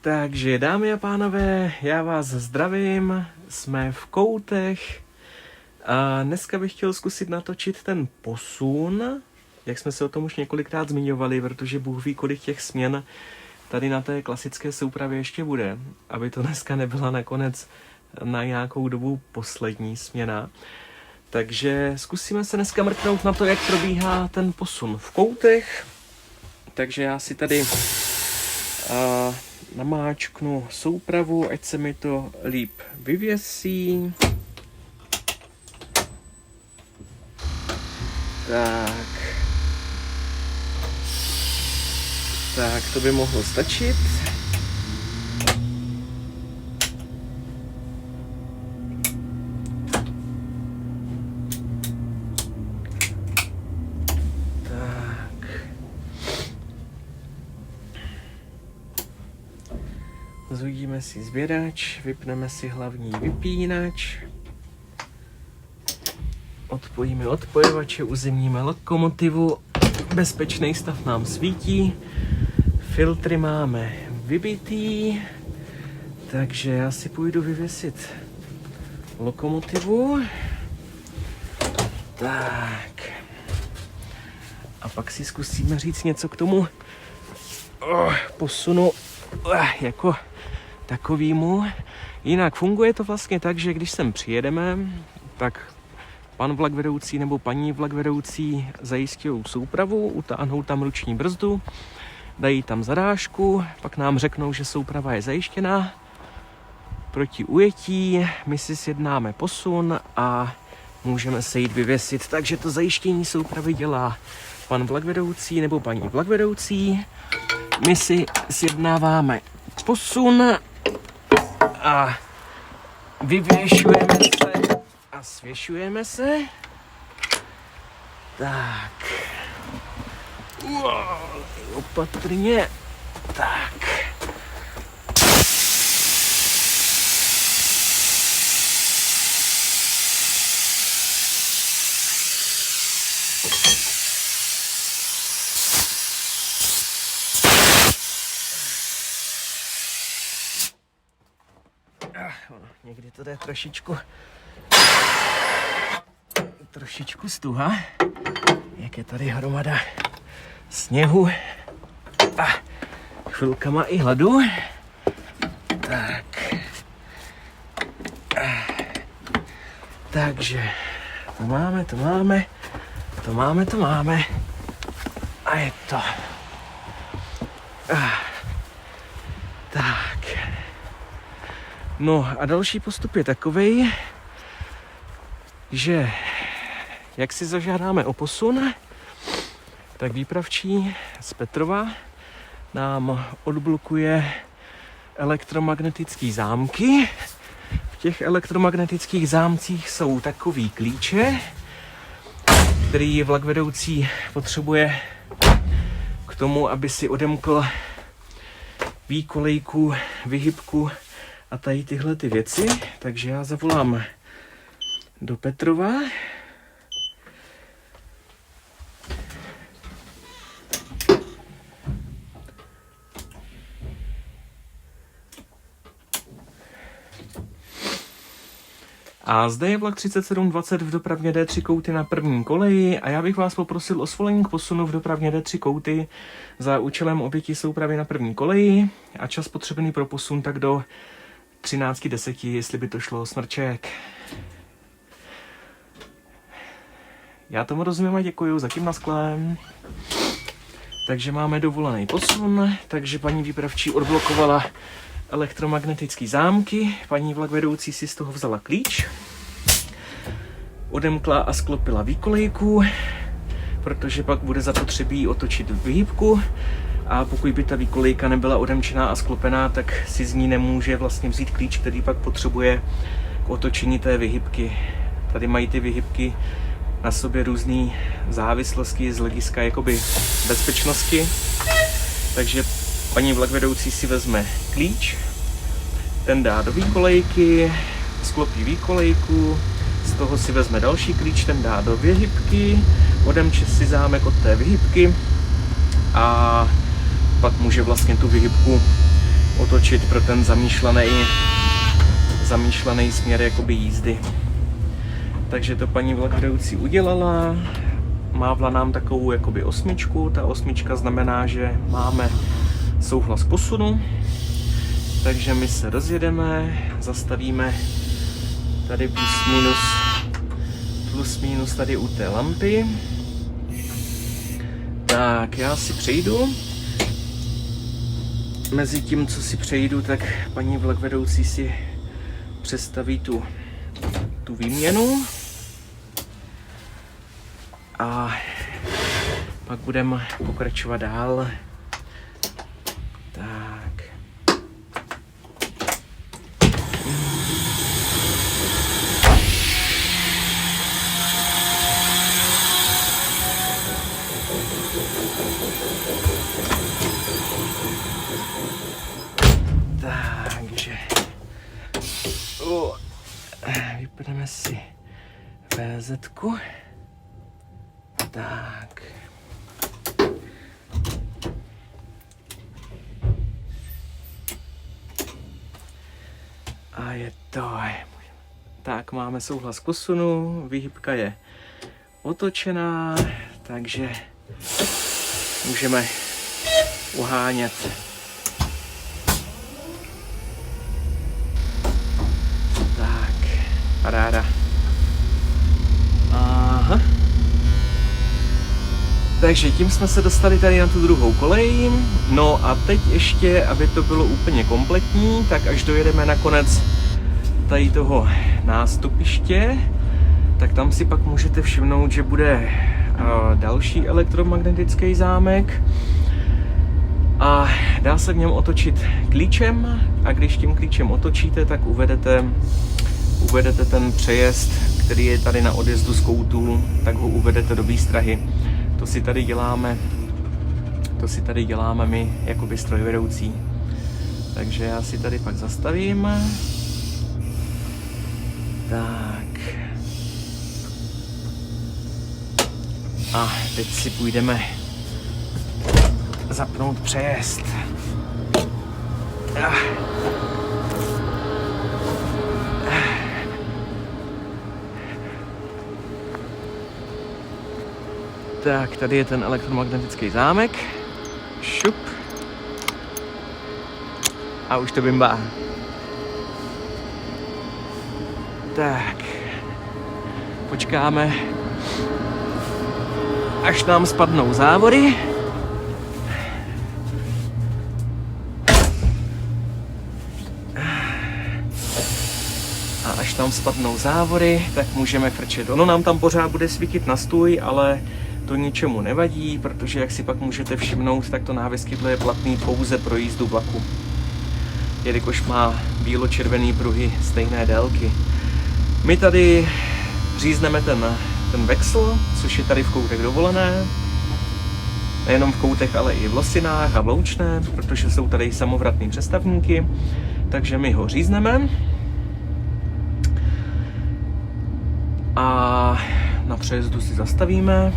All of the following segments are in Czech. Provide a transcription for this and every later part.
Takže dámy a pánové, já vás zdravím, jsme v Koutech a dneska bych chtěl zkusit natočit ten posun, jak jsme se o tom už několikrát zmiňovali, protože Bůh ví, kolik těch směn tady na té klasické soupravě ještě bude, aby to dneska nebyla nakonec na nějakou dobu poslední směna. Takže zkusíme se dneska mrknout na to, jak probíhá ten posun v Koutech. Takže já si tady namáčknu soupravu, ať se mi to líp vyvěsí. Tak to by mohlo stačit. Zhodíme si sběrač, vypneme si hlavní vypínač, odpojíme odpojovače, uzemníme lokomotivu, bezpečný stav nám svítí, filtry máme vybitý, takže já si půjdu vyvěsit lokomotivu. Tak. A pak si zkusíme říct něco k tomu posunu jako takovýmu. Jinak funguje to vlastně tak, že když sem přijedeme, tak pan vlakvedoucí nebo paní vlakvedoucí zajistí soupravu, utáhnou tam ruční brzdu, dají tam zarážku, pak nám řeknou, že souprava je zajištěná proti ujetí, my si sjednáme posun a můžeme se jít vyvěsit. Takže to zajištění soupravy dělá pan vlakvedoucí nebo paní vlakvedoucí. My si sjednáváme posun a vyvěšujeme se a svěšujeme se. Tak. Opatrně. Tak. Někdy to jde trošičku stuha, jak je tady hromada sněhu a chvilkama i hladu. Tak. Takže to máme a je to. Tak. No a další postup je takovej, že jak si zažádáme o posun, tak výpravčí z Petrova nám odblokuje elektromagnetické zámky. V těch elektromagnetických zámcích jsou takový klíče, který vlakvedoucí potřebuje k tomu, aby si odemkl výkolejku, vyhybku a tady tyhle ty věci. Takže já zavolám do Petrova. A zde je vlak 3720 v dopravně D3 Kouty na první koleji a já bych vás poprosil o svolení k posunu v dopravně D3 Kouty za účelem oběti soupravy na první koleji a čas potřebný pro posun tak do 13:10, jestli by to šlo, smrček. Já tomu rozumím a děkuju, zatím nasklém. Takže máme dovolený posun, takže paní výpravčí odblokovala elektromagnetické zámky, paní vlakvedoucí si z toho vzala klíč, odemkla a sklopila výkolejku, protože pak bude zapotřebí otočit vyhybku a pokud by ta výkolejka nebyla odemčená a sklopená, tak si z ní nemůže vlastně vzít klíč, který pak potřebuje k otočení té vyhybky. Tady mají ty vyhybky na sobě různé závislosti z hlediska jakoby bezpečnosti, takže paní vlakvedoucí si vezme klíč, ten dá do výkolejky, sklopí výkolejku, z toho si vezme další klíč, ten dá do vyhybky, odemče si zámek od té vyhybky a pak může vlastně tu vyhybku otočit pro ten zamýšlený směr jakoby jízdy. Takže to paní vlakvedoucí udělala, mávla nám takovou jakoby 8. Ta 8 znamená, že máme souhlas posunu, takže my se rozjedeme, zastavíme tady plus minus tady u té lampy. Tak, já si přejdu. Mezi tím, co si přejdu, tak paní vlakvedoucí si přestaví tu výměnu. A pak budeme pokračovat dál. Tak. Takže vypneme si VZ-ku. Tak. A je to. Tak, máme souhlas k posunu, výhybka je otočená, takže můžeme uhánět. Tak, paráda. Aha. Takže tím jsme se dostali tady na tu druhou kolej. No a teď ještě, aby to bylo úplně kompletní, tak až dojedeme na konec tady toho nástupiště, tak tam si pak můžete všimnout, že bude další elektromagnetický zámek a dá se v něm otočit klíčem, a když tím klíčem otočíte, tak uvedete ten přejezd, který je tady na odjezdu z Koutů, tak ho uvedete do výstrahy. To si tady děláme my jakoby strojvedoucí. Takže já si tady pak zastavím. Tak. A teď si půjdeme zapnout přejezd. Tak, tady je ten elektromagnetický zámek. Šup. A už to bimbá. Tak. Počkáme, až nám spadnou závory. A až tam spadnou závory, tak můžeme frčet. Ono nám tam pořád bude svítit na stůj, ale to ničemu nevadí, protože jak si pak můžete všimnout, tak to návěskydlo je platný pouze pro jízdu vlaku. Jelikož má bílo-červený pruhy stejné délky. My tady řízneme ten vexel, což je tady v koutech dovolené. Nejenom v koutech, ale i v losinách a v loučné, protože jsou tady samovratné přestavníky. Takže my ho řízneme. A na přejezdu si zastavíme.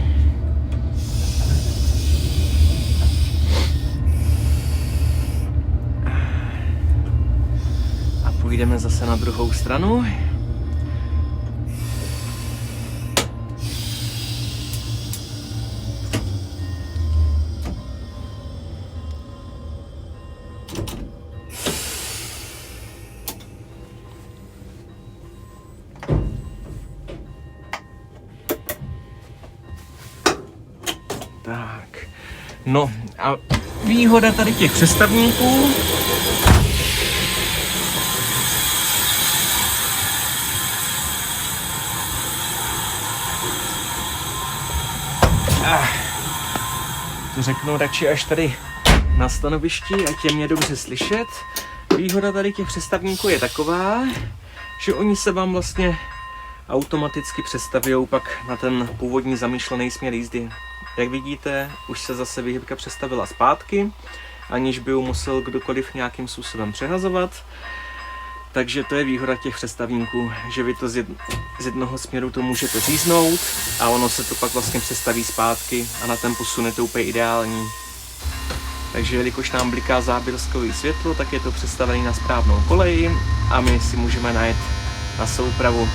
A půjdeme zase na druhou stranu. Tak, no a výhoda tady těch přestavníků to řeknu radši až tady na stanovišti, ať je mě dobře slyšet. Výhoda tady těch přestavníků je taková, že oni se vám vlastně automaticky přestaví pak na ten původní zamýšlený směr jízdy. Jak vidíte, už se zase výhybka přestavila zpátky, aniž by ji musel kdokoliv nějakým způsobem přehazovat. Takže to je výhoda těch přestavníků, že vy to z jednoho směru to můžete říznout a ono se to pak vlastně přestaví zpátky a na ten posun je to úplně ideální. Takže jelikož nám bliká záběrskové světlo, tak je to přestavené na správnou kolej a my si můžeme najet na soupravu.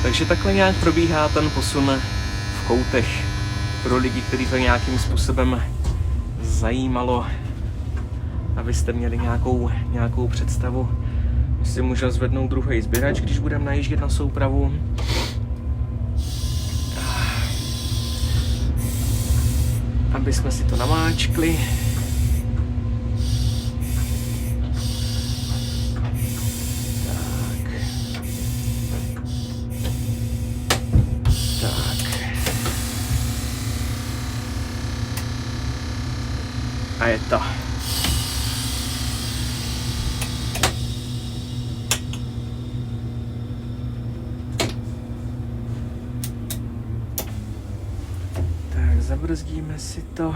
Takže takhle nějak probíhá ten posun v koutech pro lidi, kteří to nějakým způsobem zajímalo, abyste měli nějakou představu. Si můžeme zvednout druhý sběrač, když budeme najíždět na soupravu. Aby jsme si to namáčkli. Tak. A je to. Zabrzdíme si to.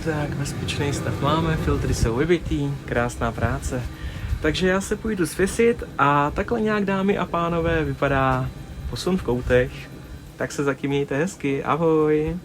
Tak, bezpečný stav máme, filtry jsou vybitý, krásná práce. Takže já se půjdu svěsit a takhle nějak, dámy a pánové, vypadá posun v koutech. Tak se zatím mějte hezky, ahoj!